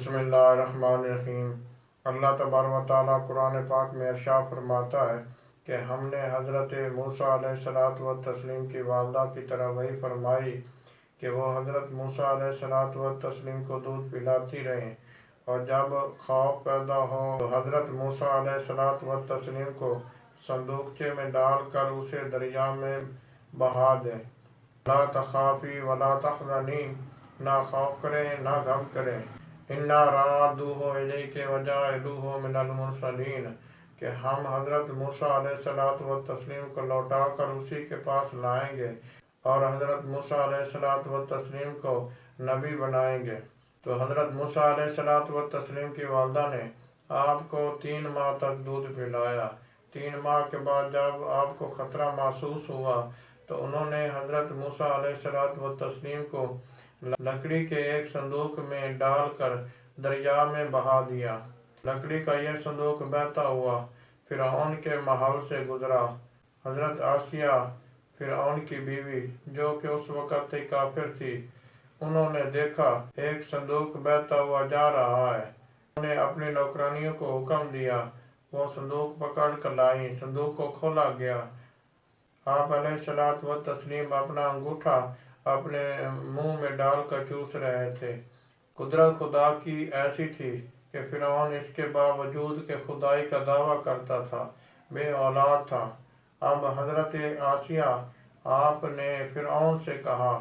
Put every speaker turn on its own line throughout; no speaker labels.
بسم اللہ الرحمن الرحیم۔ اللہ تبارک و تعالیٰ قرآن پاک میں ارشاد فرماتا ہے کہ ہم نے حضرت موسیٰ علیہ الصلوۃ والتسلیم کی والدہ کی طرح وحی فرمائی کہ وہ حضرت موسیٰ علیہ الصلوۃ والتسلیم کو دودھ پلاتی رہیں، اور جب خوف پیدا ہو تو حضرت موسیٰ علیہ الصلوۃ والتسلیم کو صندوقچے میں ڈال کر اسے دریا میں بہا دیں۔ لا تخافی ولا تحزنی، نہ خوف کریں نہ غم کریں، انا رادوہ الیک وجاعلوہ من المرسلین، کہ ہم حضرت موسیٰ علیہ الصلوۃ والتسلیم کو لوٹا کر اسی کے پاس لائیں گے اور حضرت موسیٰ علیہ الصلوۃ والتسلیم کو نبی بنائیں گے۔ تو حضرت موسیٰ علیہ الصلوۃ والتسلیم کی والدہ نے آپ کو 3 ماہ تک دودھ پلایا۔ 3 ماہ کے بعد جب آپ کو خطرہ محسوس ہوا تو انہوں نے حضرت موسیٰ علیہ الصلوۃ والتسلیم کو لکڑی کے ایک صندوق میں ڈال کر دریا میں بہا دیا۔ لکڑی کا یہ صندوق بہتا ہوا فرعون کے محل سے گزرا۔ حضرت آسیہ، فرعون کی بیوی، جو کہ اس وقت ایک کافر تھی، انہوں نے دیکھا ایک صندوق بہتا ہوا جا رہا ہے۔ انہوں نے اپنی نوکرانیوں کو حکم دیا، وہ صندوق پکڑ کر لائیں۔ صندوق کو کھولا گیا۔ آپ علیہ الصلوۃ والتسلیم اپنا انگوٹھا اپنے منہ میں ڈال کر چوس رہے تھے۔ قدرت خدا کی ایسی تھی کہ فرعون اس کے باوجود کہ خدائی کا دعویٰ کرتا تھا، بے اولاد تھا۔ اب حضرت آسیہ آپ نے فرعون سے کہا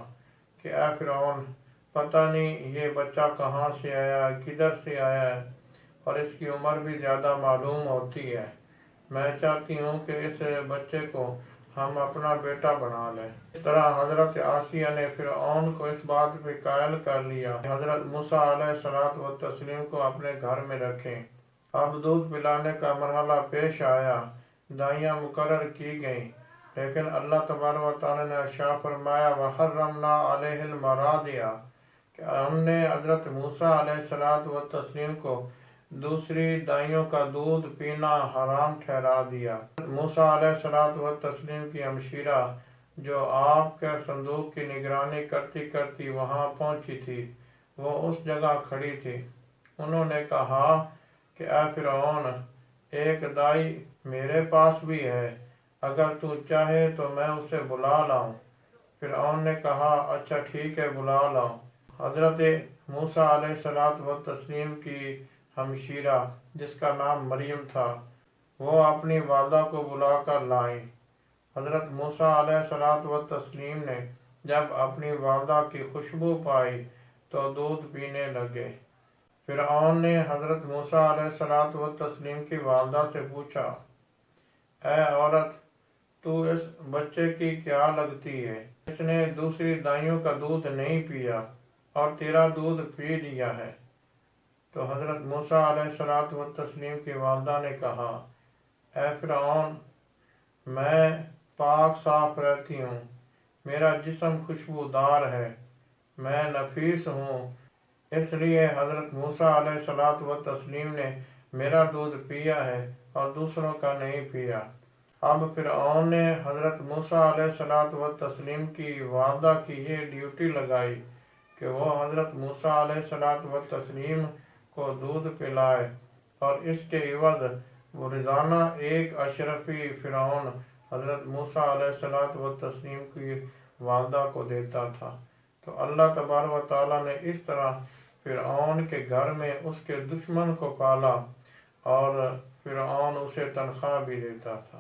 کہ اے فرعون، پتہ نہیں یہ بچہ کہاں سے آیا ہے، کدھر سے آیا ہے، اور اس کی عمر بھی زیادہ معلوم ہوتی ہے۔ میں چاہتی ہوں کہ اس بچے کو ہم اپنا بیٹا بنا لیں۔ اس طرح حضرت آسیہ نے فرعون کو اس بات پہ قائل کر لیا کہ حضرت موسیٰ علیہ الصلوۃ والتسلیم کو اپنے گھر میں رکھیں۔ اب دودھ پلانے کا مرحلہ پیش آیا، دائیاں مقرر کی گئیں، لیکن اللہ تبارک و تعالیٰ نے ارشاد فرمایا وَحَرَّمْنَا عَلَيْهِ الْمَرَاضِعَ، کہ ہم نے حضرت موسیٰ علیہ الصلوۃ والتسلیم کو دوسری دائیوں کا دودھ پینا حرام ٹھہرا دیا۔ موسیٰ علیہ الصلوۃ والتسلیم کی ہمشیرہ جو آپ کے صندوق کی نگرانی کرتی کرتی وہاں پہنچی تھی، وہ اس جگہ کھڑی تھی۔ انہوں نے کہا کہ اے فرعون، ایک دائی میرے پاس بھی ہے، اگر تو چاہے تو میں اسے بلا لاؤں۔ فرعون نے کہا اچھا ٹھیک ہے، بلا لاؤ۔ حضرت موسیٰ علیہ الصلوۃ والتسلیم کی ہمشیرہ جس کا نام مریم تھا، وہ اپنی والدہ کو بلا کر لائیں۔ حضرت موسیٰ علیہ الصلوۃ والتسلیم نے جب اپنی والدہ کی خوشبو پائی تو دودھ پینے لگے۔ فرعون نے حضرت موسیٰ علیہ الصلوۃ والتسلیم کی والدہ سے پوچھا، اے عورت، تو اس بچے کی کیا لگتی ہے؟ اس نے دوسری دائیوں کا دودھ نہیں پیا اور تیرا دودھ پی لیا ہے۔ تو حضرت موسیٰ علیہ الصلوۃ والتسلیم کی والدہ نے کہا، اے فرعون، میں پاک صاف رہتی ہوں، میرا جسم خوشبودار ہے، میں نفیس ہوں، اس لیے حضرت موسیٰ علیہ الصلوۃ والتسلیم نے میرا دودھ پیا ہے اور دوسروں کا نہیں پیا۔ اب فرعون نے حضرت موسیٰ علیہ الصلوۃ والتسلیم کی والدہ کی یہ ڈیوٹی لگائی کہ وہ حضرت موسیٰ علیہ الصلوۃ والتسلیم کو دودھ پلائے، اور اس کے عوض وہ روزانہ ایک اشرفی فرعون حضرت موسیٰ علیہ الصلوۃ والتسلیم کی والدہ کو دیتا تھا۔ تو اللہ تبارک و تعالیٰ نے اس طرح فرعون کے گھر میں اس کے دشمن کو پالا، اور فرعون اسے تنخواہ بھی دیتا تھا۔